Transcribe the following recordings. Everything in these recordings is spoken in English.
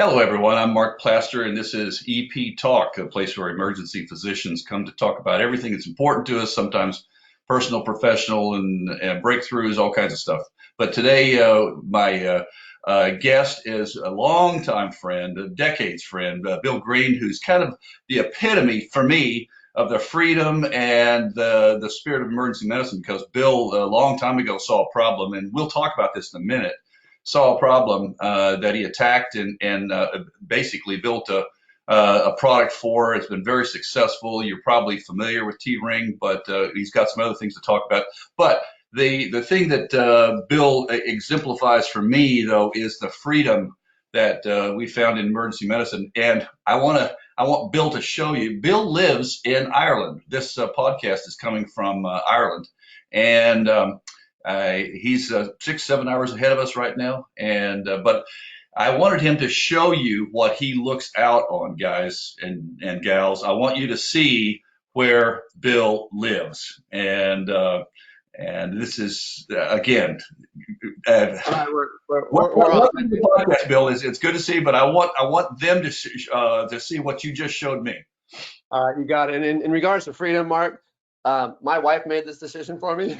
Hello, everyone. I'm Mark Plaster, and this is EP Talk, a place where emergency physicians come to talk about everything that's important to us, sometimes personal, professional, and breakthroughs, all kinds of stuff. But today, my guest is a longtime friend, a decades friend, Bill Green, who's kind of the epitome for me of the freedom and the spirit of emergency medicine, because Bill, a long time ago, saw a problem, and we'll talk about this in a minute, saw a problem that he attacked and basically built a product for. It's been very successful. You're probably familiar with T-Ring, but he's got some other things to talk about. But the thing that Bill exemplifies for me, though, is the freedom that we found in emergency medicine. And I want Bill to show you. Bill lives in Ireland. This podcast is coming from Ireland, and he's 6, 7 hours ahead of us right now, and but I wanted him to show you what he looks out on, guys and gals. I want you to see where Bill lives, and this is again. Welcome to the podcast, Bill. It's good to see you, but I want them to see what you just showed me. You got it. And in regards to freedom, Mark, my wife made this decision for me.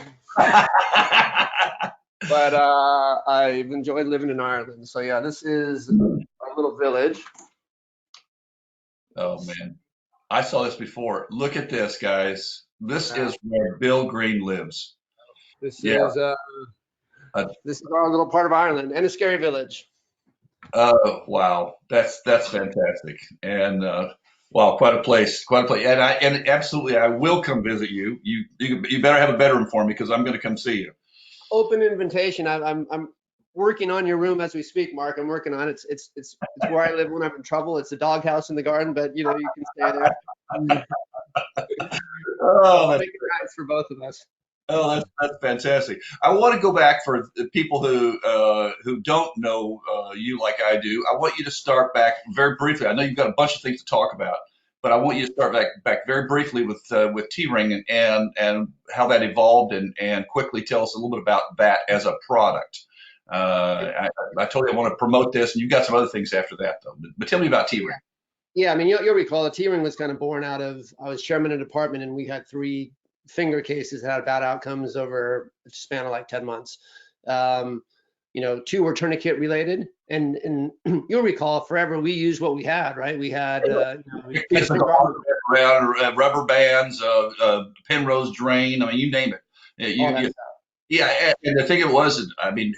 But I've enjoyed living in Ireland. So yeah, this is our little village. Oh man, I saw this before. Look at this, guys. This is where Bill Green lives. This is our little part of Ireland, and a scary village. Oh wow, that's fantastic. And wow, quite a place, quite a place. And absolutely, I will come visit you. You better have a bedroom for me because I'm going to come see you. Open invitation. I'm working on your room as we speak, Mark. I'm working on it. It's where I live when I'm in trouble. It's a doghouse in the garden, but you can stay there. Oh, make it nice for both of us. Oh, that's fantastic. I want to go back for the people who don't know you like I do. I want you to start back very briefly. I know you've got a bunch of things to talk about, but I want you to start back very briefly with T-Ring and how that evolved and quickly tell us a little bit about that as a product. I told you I want to promote this, and you've got some other things after that, though. But tell me about T-Ring. Yeah, I mean, you'll recall the T-Ring was kind of born out of, I was chairman of a department, and we had 3 finger cases that had bad outcomes over a span of like 10 months. 2 were tourniquet related, and you'll recall forever we used what we had, right? We had rubber bands, Penrose drain. I mean, you name it. Yeah, and the thing it was, I mean,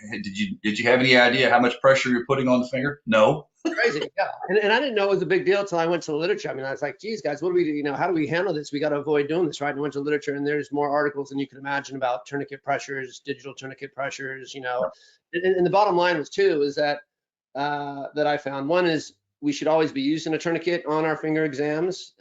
did you have any idea how much pressure you're putting on the finger? No. Crazy, yeah. And I didn't know it was a big deal until I went to the literature. I mean, I was like, geez, guys, what do we do? How do we handle this? We got to avoid doing this, right? And I went to the literature, and there's more articles than you can imagine about tourniquet pressures, digital tourniquet pressures, And the bottom line was that that I found. One is we should always be using a tourniquet on our finger exams.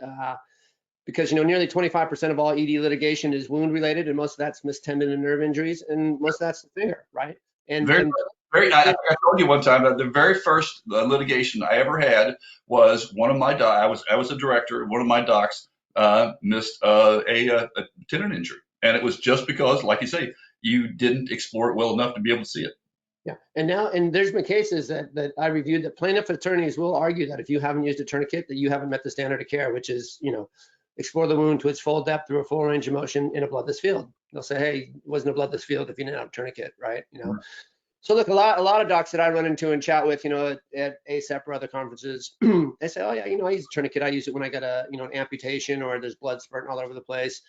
Because nearly 25% of all ED litigation is wound related, and most of that's missed tendon and nerve injuries, and most of that's the finger, right? I told you one time that the very first litigation I ever had was one of my docs. I was a director. One of my docs missed a tendon injury, and it was just because, like you say, you didn't explore it well enough to be able to see it. Yeah, and there's been cases that I reviewed that plaintiff attorneys will argue that if you haven't used a tourniquet, that you haven't met the standard of care, which is explore the wound to its full depth through a full range of motion in a bloodless field. They'll say, hey, it wasn't a bloodless field if you didn't have a tourniquet, right? So look, a lot of docs that I run into and chat with, at ASAP or other conferences, they say, oh yeah, I use a tourniquet. I use it when I got an amputation or there's blood spurting all over the place.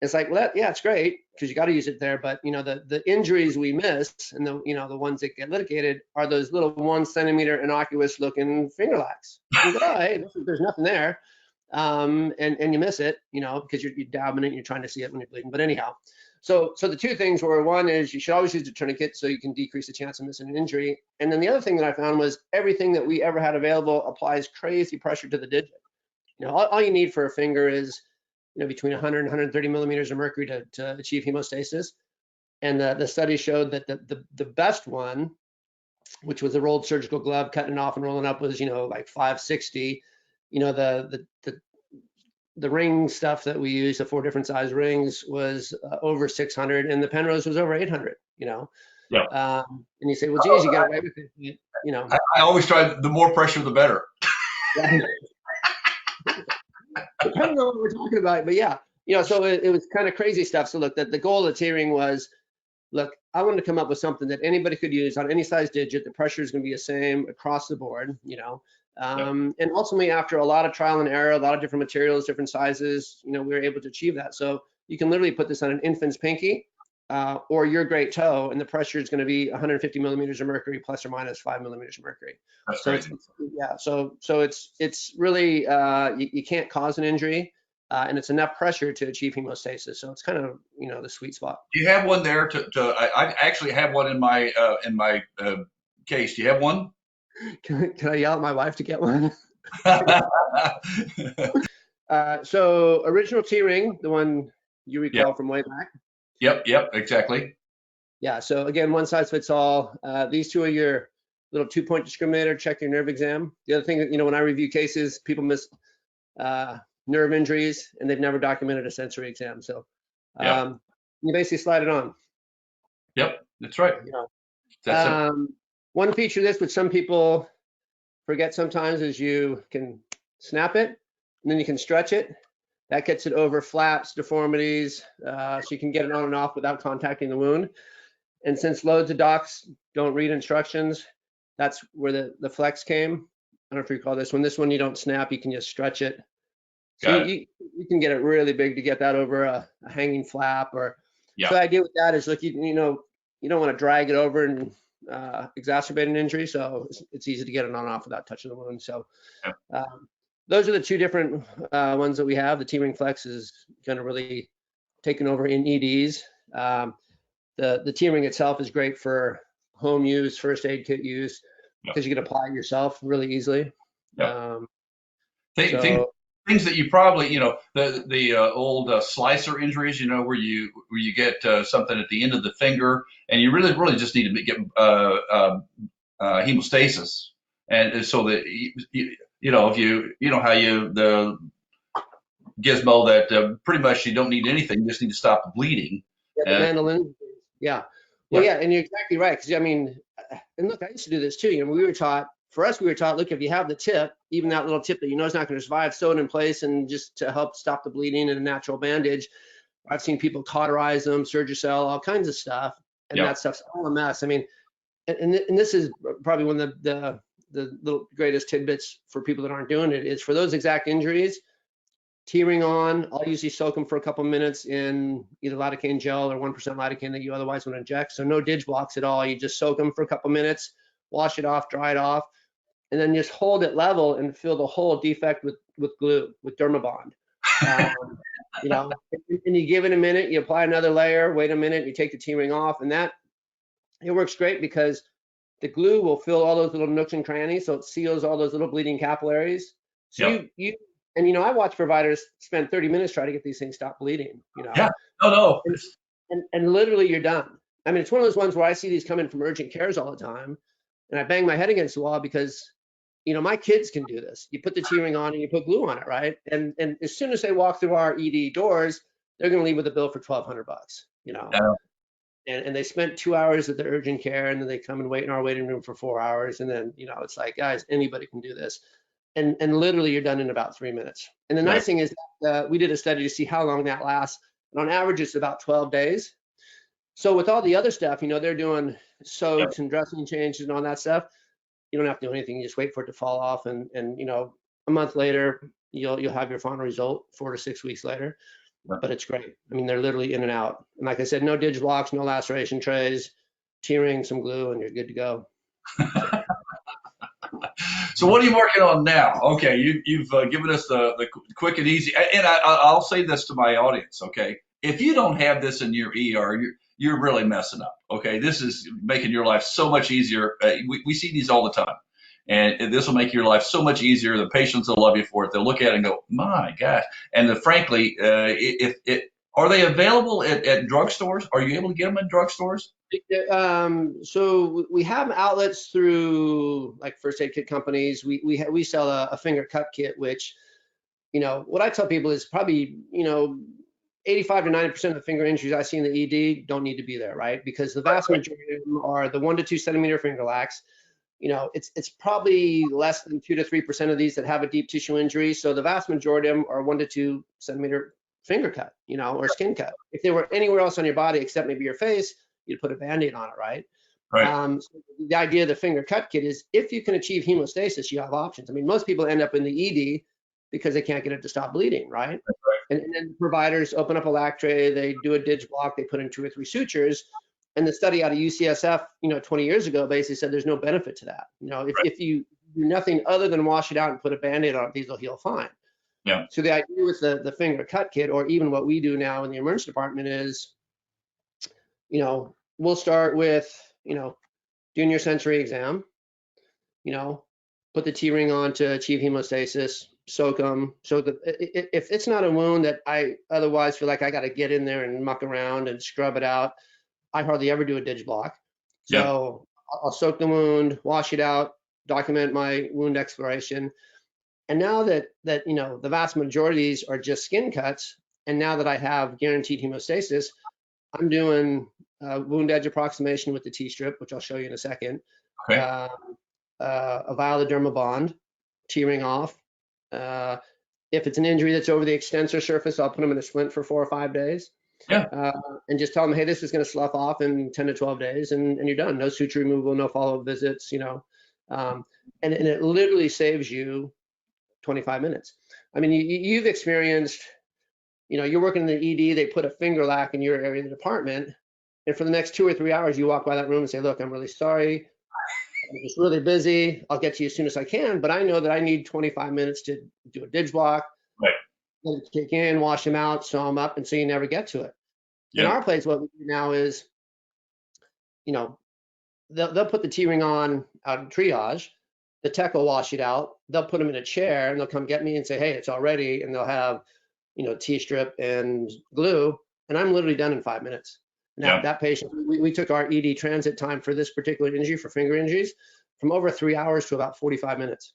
It's like, well, yeah, it's great because you got to use it there. But the injuries we miss and the ones that get litigated are those little 1 centimeter innocuous looking finger lacks. You go, oh, hey, there's nothing there. And you miss it, because you're dabbing it and you're trying to see it when you're bleeding. But anyhow, so the 2 things were, one is you should always use a tourniquet so you can decrease the chance of missing an injury. And then the other thing that I found was everything that we ever had available applies crazy pressure to the digit. All you need for a finger is, between 100 and 130 millimeters of mercury to achieve hemostasis. And the study showed that the best one, which was a rolled surgical glove, cutting it off and rolling up, was, like 560. The ring stuff that we use, the 4 different size rings, was over 600, and the Penrose was over 800. Yeah. And you say, well, geez, you got away with it. You know, I always try the more pressure, the better. depending on what we're talking about. But yeah, so it was kind of crazy stuff. So look, the goal of the tiering was, look, I wanted to come up with something that anybody could use on any size digit. The pressure is going to be the same across the board, and ultimately, after a lot of trial and error, a lot of different materials, different sizes, we were able to achieve that. So you can literally put this on an infant's pinky or your great toe, and the pressure is going to be 150 millimeters of mercury plus or minus 5 millimeters of mercury. That's So crazy. so it's really you can't cause an injury. And it's enough pressure to achieve hemostasis. So it's kind of, the sweet spot. Do you have one there I actually have one in my case. Do you have one? Can I yell at my wife to get one? So original T-ring, the one you recall Yep. from way back. Yep, exactly. Yeah, so again, one size fits all. These two are your little 2-point discriminator, check your nerve exam. The other thing, when I review cases, people miss nerve injuries and they've never documented a sensory exam. So Yep. you basically slide it on. Yep, that's right. That's it. One feature of this, which some people forget sometimes, is you can snap it and then you can stretch it. That gets it over flaps, deformities, so you can get it on and off without contacting the wound. And since loads of docs don't read instructions, that's where the flex came. I don't know if you recall this one. This one you don't snap, you can just stretch it. So you can get it really big to get that over a hanging flap. So the idea with that is, look, you don't want to drag it over and exacerbate an injury, so it's easy to get it on and off without touching the wound. So those are the two different ones that we have. The T-ring flex is going to really taken over in EDs. The T-ring itself is great for home use, first aid kit use, because you can apply it yourself really easily. Things that you probably, the old slicer injuries, where you get something at the end of the finger, and you really just need to get hemostasis, and so that if you know how the gizmo that pretty much you don't need anything, you just need to stop the bleeding. Yeah, the mandolin. Yeah. Well, yeah, and you're exactly right. Because and look, I used to do this too. We were taught. For us, we were taught, look, if you have the tip, even that little tip that is not going to survive, sew it in place and just to help stop the bleeding and a natural bandage. I've seen people cauterize them, Surgicel, all kinds of stuff, and that stuff's all a mess. I mean, and this is probably one of the little greatest tidbits for people that aren't doing it is for those exact injuries, T-ring on, I'll usually soak them for a couple minutes in either lidocaine gel or 1% lidocaine that you otherwise would inject. So no dig blocks at all. You just soak them for a couple minutes, wash it off, dry it off, and then just hold it level and fill the whole defect with glue, with Dermabond. And you give it a minute, you apply another layer, wait a minute, you take the T-ring off, and it works great because the glue will fill all those little nooks and crannies, so it seals all those little bleeding capillaries. So I watch providers spend 30 minutes trying to get these things stop bleeding. No. And literally you're done. I mean, it's one of those ones where I see these come in from urgent cares all the time, and I bang my head against the wall because my kids can do this. You put the T-ring on and you put glue on it, right? And as soon as they walk through our ED doors, they're going to leave with a bill for $1,200. And they spent 2 hours at the urgent care, and then they come and wait in our waiting room for 4 hours, and then it's like, guys, anybody can do this. And literally you're done in about 3 minutes. And the nice thing is that we did a study to see how long that lasts. And on average, it's about 12 days. So with all the other stuff, they're doing soaks and dressing changes and all that stuff. You don't have to do anything. You just wait for it to fall off. And a month later, you'll have your final result 4 to 6 weeks later. But it's great. I mean, they're literally in and out. And like I said, no dig blocks, no laceration trays, T-ring, some glue, and you're good to go. So what are you working on now? Okay, you've given us the quick and easy, and I'll say this to my audience. Okay, if you don't have this in your ER, you're really messing up. Okay, this is making your life so much easier. We see these all the time, and this will make your life so much easier. The patients will love you for it. They'll look at it and go, my gosh. And frankly, are they available at drugstores? Are you able to get them in drugstores? So we have outlets through like first aid kit companies. We sell a finger cup kit, which, what I tell people is probably, 85 to 90% of the finger injuries I see in the ED don't need to be there, right? Because the vast majority of them are the 1 to 2 centimeter finger lacks. It's probably less than 2 to 3% of these that have a deep tissue injury. So the vast majority of them are 1 to 2 centimeter finger cut, or skin cut. If they were anywhere else on your body except maybe your face, you'd put a Band-Aid on it, right? Right. So the idea of the finger cut kit is if you can achieve hemostasis, you have options. I mean, most people end up in the ED because they can't get it to stop bleeding, right? And then providers open up a lac tray, they do a DIG block, they put in 2 or 3 sutures. And the study out of UCSF, 20 years ago basically said there's no benefit to that. If you do nothing other than wash it out and put a Band-Aid on it, these will heal fine. Yeah. So the idea with the finger cut kit, or even what we do now in the emergency department is, we'll start with, doing your sensory exam, put the T-ring on to achieve hemostasis, soak them. So if it's not a wound that I otherwise feel like I got to get in there and muck around and scrub it out, I hardly ever do a DIG block. So I'll soak the wound, wash it out, document my wound exploration. And now that the vast majority of these are just skin cuts, and now that I have guaranteed hemostasis, I'm doing wound edge approximation with the T-strip, which I'll show you in a second. Okay. A vial of Dermabond, T-ring off. If it's an injury that's over the extensor surface, I'll put them in a splint for 4 or 5 days. And just tell them, hey, this is going to slough off in 10 to 12 days, and you're done. No suture removal, no follow-up visits, and it literally saves you 25 minutes. I mean, you've experienced, you're working in the ED, they put a finger lac in your area of the department, and for the next 2 or 3 hours, you walk by that room and say, look, I'm really sorry. I'm just really busy. I'll get to you as soon as I can, but I know that I need 25 minutes to do a DIG block. Right. Let it kick in, wash them out, sew them up, and so you never get to it. In our place, what we do now is, they'll put the T-ring on out of triage. The tech will wash it out. They'll put them in a chair, and they'll come get me and say, hey, it's all ready. And they'll have, T-strip and glue, and I'm literally done in 5 minutes. Now, that patient, we took our ED transit time for this particular injury, for finger injuries, from over 3 hours to about 45 minutes.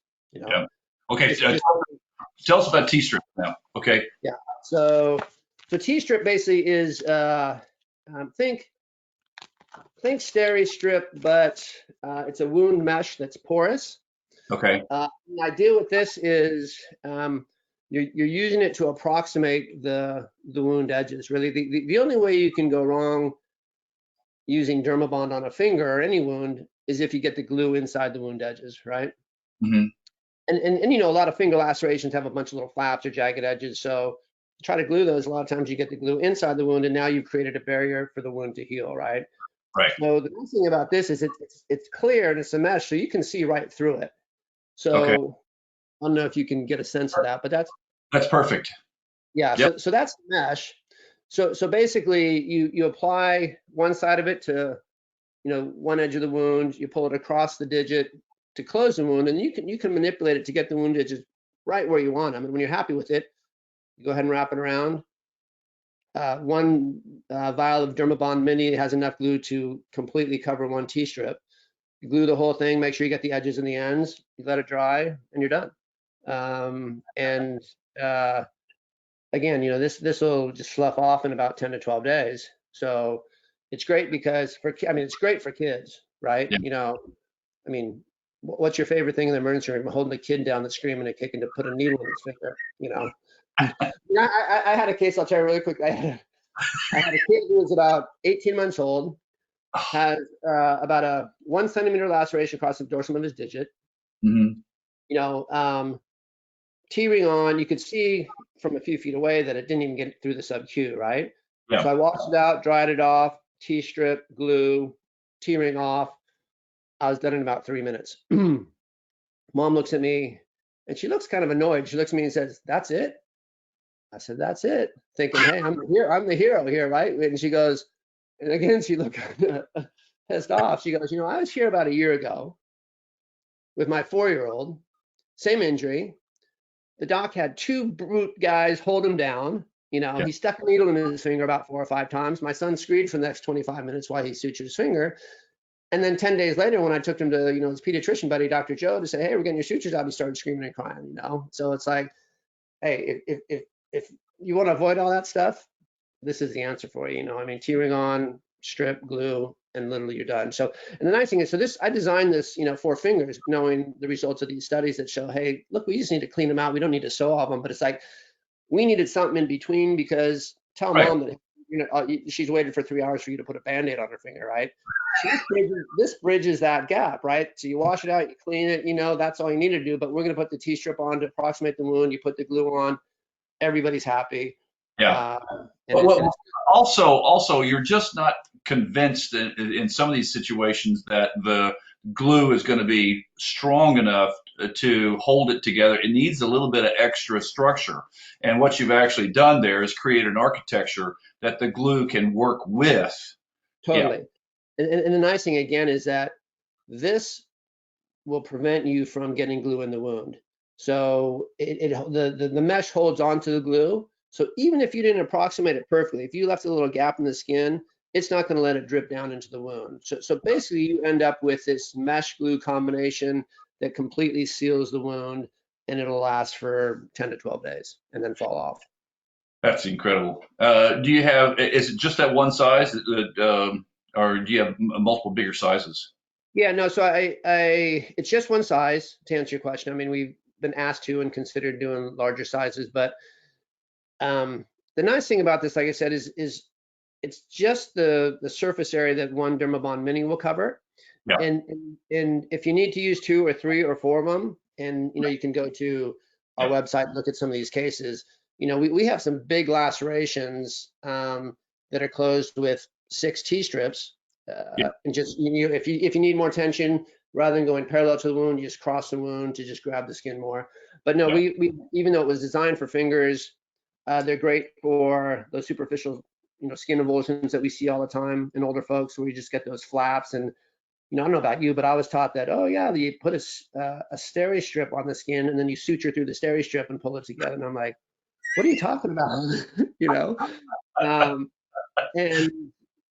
Okay. Tell us about T-strip now. Okay. Yeah. So T-strip basically is think Steri-strip, but it's a wound mesh that's porous. Okay. The idea with this is you're using it to approximate the wound edges. Really, the only way you can go wrong using Dermabond on a finger or any wound is if you get the glue inside the wound edges, right? Mm-hmm. And a lot of finger lacerations have a bunch of little flaps or jagged edges. So try to glue those. A lot of times you get the glue inside the wound, and now you've created a barrier for the wound to heal, right? Right. So the nice thing about this is it's clear and it's a mesh, so you can see right through it. So I don't know if you can get a sense of that, but that's perfect. Yeah. Yep. So that's the mesh. So basically, you apply one side of it to one edge of the wound. You pull it across the digit to close the wound, and you can manipulate it to get the wound edges right where you want them. And when you're happy with it, you go ahead and wrap it around. One vial of Dermabond Mini has enough glue to completely cover one T-strip. You glue the whole thing, make sure you get the edges and the ends, you let it dry, and you're done. Again, this will just slough off in about 10 to 12 days. So it's great because it's great for kids, right? Yeah. What's your favorite thing in the emergency room? Holding a kid down that's screaming and kicking to put a needle in his finger, I had a case, I'll tell you really quick. I had a kid who was about 18 months old, has about a 1 centimeter laceration across the dorsum of his digit. Mm-hmm. T-ring on, you could see from a few feet away that it didn't even get through the sub-Q, right? Yeah. So I washed it out, dried it off, T-strip, glue, T-ring off. I was done in about 3 minutes. Mom looks at me, and she looks kind of annoyed. She looks at me and says, "That's it?" I said, "That's it." Thinking, hey, I'm the hero here, right? And she goes, and again, she looked pissed off. She goes, I was here about a year ago with my 4-year-old, same injury. The doc had 2 brute guys hold him down. He stuck a needle in his finger about 4 or 5 times. My son screamed for the next 25 minutes while he sutured his finger. And then 10 days later, when I took him to, his pediatrician buddy, Dr. Joe, to say, hey, we're getting your sutures out, he started screaming and crying, So it's like, hey, if you want to avoid all that stuff, this is the answer for you. I mean, T-ring on, strip, glue, and literally you're done. So, and the nice thing is, so I designed this, for fingers, knowing the results of these studies that show, hey, look, we just need to clean them out. We don't need to sew all of them, but it's like, we needed something in between, because tell Right. mom that, she's waited for 3 hours for you to put a Band-Aid on her finger, right? So this bridges that gap, right? So you wash it out, you clean it, that's all you need to do, but we're going to put the T-strip on to approximate the wound. You put the glue on, everybody's happy. Yeah. And Also, you're just not convinced in some of these situations that the glue is going to be strong enough to hold it together. It needs a little bit of extra structure. And what you've actually done there is create an architecture that the glue can work with. Yeah. totally. And the nice thing again is that this will prevent you from getting glue in the wound. So the mesh holds onto the glue. So even if you didn't approximate it perfectly, if you left a little gap in the skin, it's not going to let it drip down into the wound. So basically you end up with this mesh glue combination that completely seals the wound, and it'll last for 10 to 12 days and then fall off. That's incredible. Is it just that one size or do you have multiple bigger sizes? Yeah, no, so it's just one size, to answer your question. I mean, we've been asked to and considered doing larger sizes, but the nice thing about this, like I said, is it's just the surface area that one Dermabond Mini will cover. Yeah. And if you need to use 2 or 3 or 4 of them, and you can go to our website and look at some of these cases. We have some big lacerations that are closed with 6 T-strips. And just if you need more tension, rather than going parallel to the wound, you just cross the wound to just grab the skin more. But no, we even though it was designed for fingers, they're great for those superficial skin avulsions that we see all the time in older folks, where you just get those flaps. And I don't know about you, but I was taught that, oh yeah, you put a steri strip on the skin and then you suture through the steri strip and pull it together. And I'm like, what are you talking about? And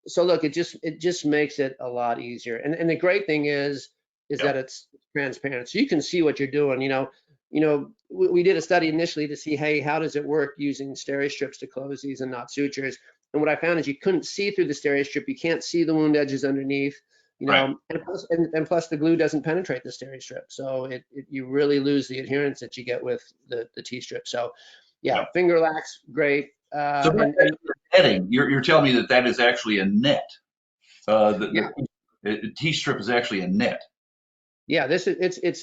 so look, it just makes it a lot easier. And the great thing is that it's transparent, so you can see what you're doing. We did a study initially to see, hey, how does it work using steri strips to close these and not sutures? And what I found is you couldn't see through the steri strip. You can't see the wound edges underneath. Right. And plus the glue doesn't penetrate the steri strip, so you really lose the adherence that you get with the T-strip. So yeah, finger lax, great. So netting, you're telling me that is actually a net. The T-strip is actually a net. Yeah, it's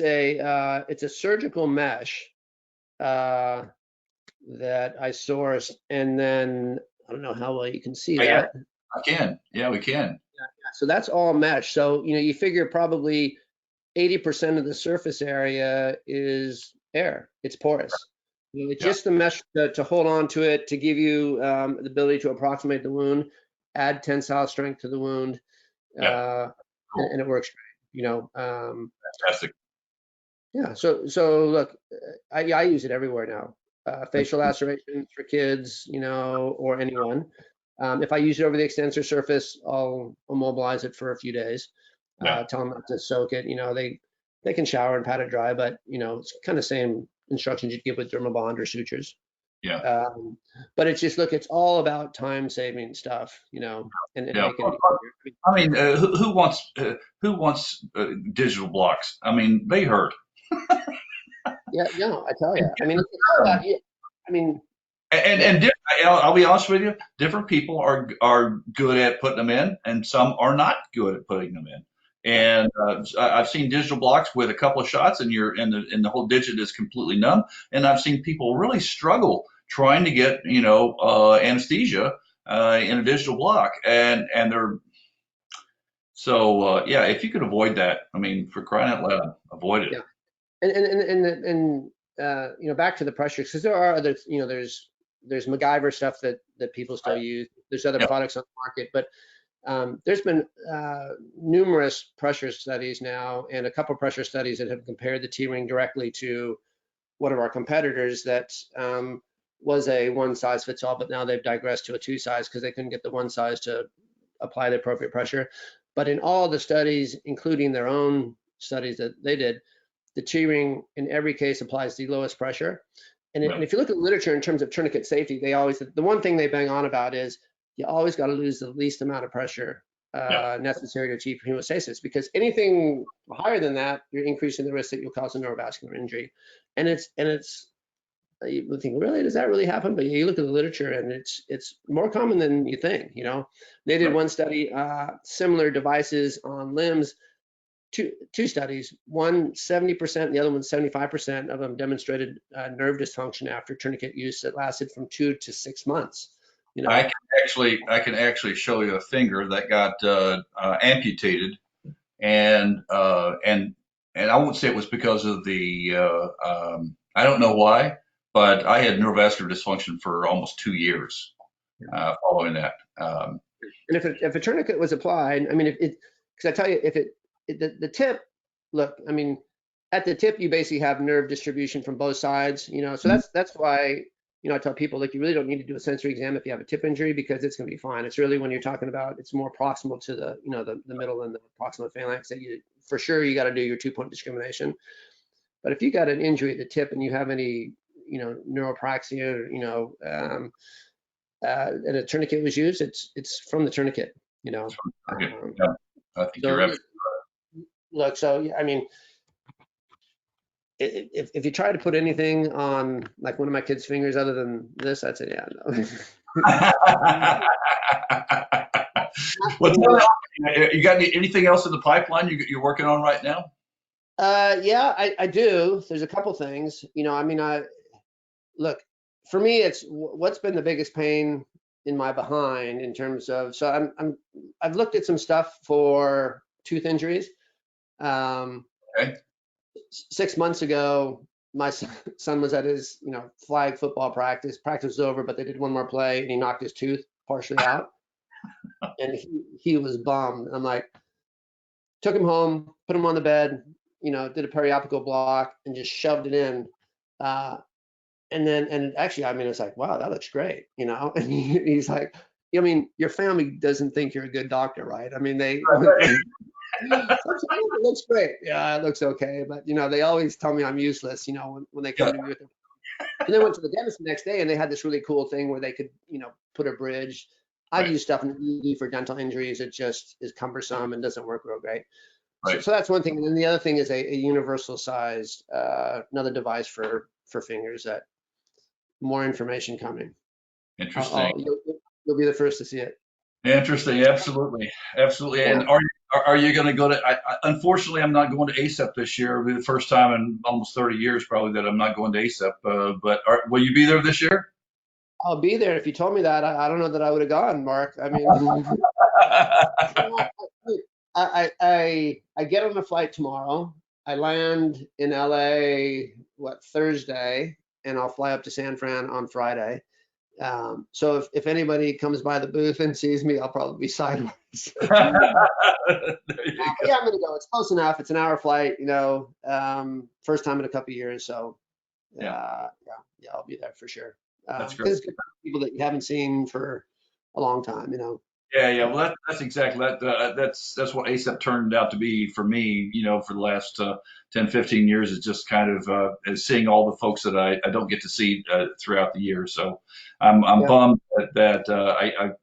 a surgical mesh that I sourced, and then I don't know how well you can see that. I can. Yeah, we can. So that's all mesh. So you figure probably 80% of the surface area is air. It's porous. It's just the mesh to hold on to it, to give you the ability to approximate the wound, add tensile strength to the wound, Cool. and it works great. Fantastic. Yeah. So look, I use it everywhere now. Facial lacerations for kids, or anyone. If I use it over the extensor surface, I'll immobilize it for a few days. Tell them not to soak it. They can shower and pat it dry, but it's kind of same instructions you'd give with Dermabond or sutures. Yeah. But it's just, look, it's all about time saving stuff, and making it. I mean, who wants digital blocks? I mean, they hurt. Yeah, no, I tell you. I mean, it's all about you. I mean. And I'll be honest with you, different people are good at putting them in, and some are not good at putting them in. And I've seen digital blocks with a couple of shots, and the whole digit is completely numb. And I've seen people really struggle trying to get anesthesia in a digital block, and they're so if you could avoid that, I mean, for crying out loud, avoid it. Yeah, and back to the pressure, because there are other, there's MacGyver stuff that people still use. There's other products on the market, but there's been numerous pressure studies now, and a couple pressure studies that have compared the T-ring directly to one of our competitors that was a one size fits all, but now they've digressed to a 2 size because they couldn't get the one size to apply the appropriate pressure. But in all the studies, including their own studies that they did, the T-ring in every case applies the lowest pressure. And if you look at the literature in terms of tourniquet safety, the one thing they bang on about is you always got to lose the least amount of pressure necessary to achieve hemostasis, because anything higher than that, you're increasing the risk that you'll cause a neurovascular injury. And you would think, really, does that really happen? But you look at the literature, and it's more common than you think. They did one study, similar devices on limbs. Two studies, one 70%, the other one 75% of them demonstrated nerve dysfunction after tourniquet use that lasted from 2 to 6 months. I can actually show you a finger that got amputated, and I won't say it was because of the I don't know why, but I had neurovascular dysfunction for almost 2 years following that. And if a tourniquet was applied, I mean, because I tell you, the tip, look, I mean, at the tip, you basically have nerve distribution from both sides, so that's why, I tell people, like, you really don't need to do a sensory exam if you have a tip injury, because it's going to be fine. It's really when you're talking about, it's more proximal to the, the middle and the proximal phalanx that for sure, you got to do your 2-point discrimination. But if you got an injury at the tip and you have any, neuropraxia, and a tourniquet was used, it's from the tourniquet, Yeah, I think you're right. Look, so I mean, if you try to put anything on like one of my kids' fingers other than this, I'd say, yeah, no. You got anything else in the pipeline you're working on right now? Yeah, I do. There's a couple things. I mean, look, for me, it's what's been the biggest pain in my behind in terms of. So I've looked at some stuff for tooth injuries. Okay. 6 months ago, my son was at his, flag football practice. Practice was over, but they did one more play, and he knocked his tooth partially out, and he was bummed. I'm like, took him home, put him on the bed, did a periapical block, and just shoved it in. And actually, I mean, it's like, wow, that looks great, And he's like, I mean, your family doesn't think you're a good doctor, right? I mean, it looks great. Yeah, it looks okay. But, they always tell me I'm useless, when they come to me with it. And then went to the dentist the next day, and they had this really cool thing where they could, put a bridge. I've used stuff in the ED for dental injuries. It just is cumbersome and doesn't work real great. Right. So that's one thing. And then the other thing is a universal sized, another device for fingers. That more information coming. Interesting. You'll be the first to see it. Interesting. Absolutely. Yeah. And are you going to go to, unfortunately, I'm not going to ACEP this year. It'll be the first time in almost 30 years probably that I'm not going to ACEP. But will you be there this year? I'll be there. If you told me that, I don't know that I would have gone, Mark. I mean, I get on a flight tomorrow. I land in LA, Thursday, and I'll fly up to San Fran on Friday. So if anybody comes by the booth and sees me, I'll probably be sideways. Yeah, I'm gonna go. It's close enough. It's an hour flight, first time in a couple of years. So yeah, I'll be there for sure. That's great. It's people that you haven't seen for a long time, Yeah. Well, that's exactly that. That's what ACEP turned out to be for me. For the last 10, 15 years, is just kind of seeing all the folks that I don't get to see throughout the year. So I'm bummed that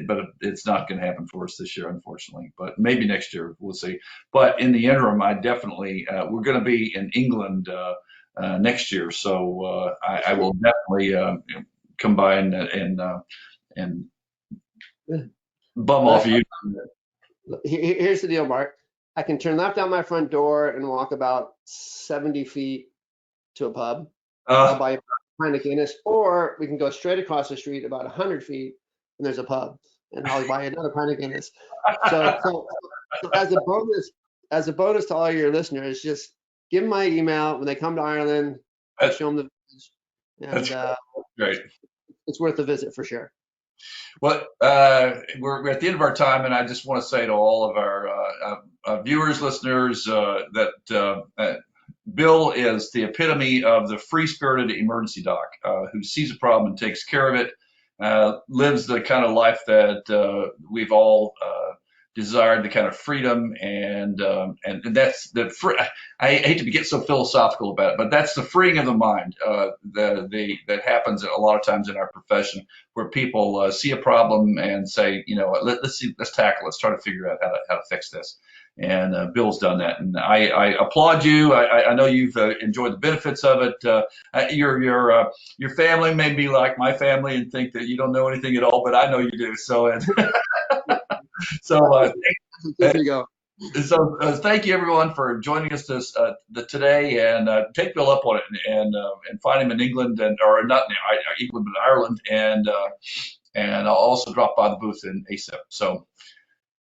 but it's not going to happen for us this year, unfortunately. But maybe next year, we'll see. But in the interim, I definitely we're going to be in England next year, so I will definitely come by and bum off you. Here's the deal, Mark. I can turn left out my front door and walk about 70 feet to a pub. I'll buy a pint of Guinness, or we can go straight across the street about 100 feet and there's a pub, and I'll buy another pint of Guinness. So as a bonus to all your listeners, just give them my email when they come to Ireland. I'll show them the village, and great. It's worth a visit for sure. Well, we're at the end of our time, and I just want to say to all of our viewers, listeners, that Bill is the epitome of the free-spirited emergency doc who sees a problem and takes care of it, lives the kind of life that we've all desired the kind of freedom and that's the free. I hate to get so philosophical about it, but that's the freeing of the mind that happens a lot of times in our profession, where people see a problem and say, let's tackle, let's try to figure out how to fix this. And Bill's done that, and I applaud you. I know you've enjoyed the benefits of it. Your family may be like my family and think that you don't know anything at all, but I know you do. So so There you go. thank you everyone for joining us today, and take Bill up on it and find him in England or not England but Ireland, and I'll also drop by the booth in ASAP. So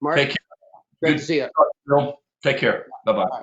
Mark, take care. great Good to see you. Bill. Take care. Bye bye.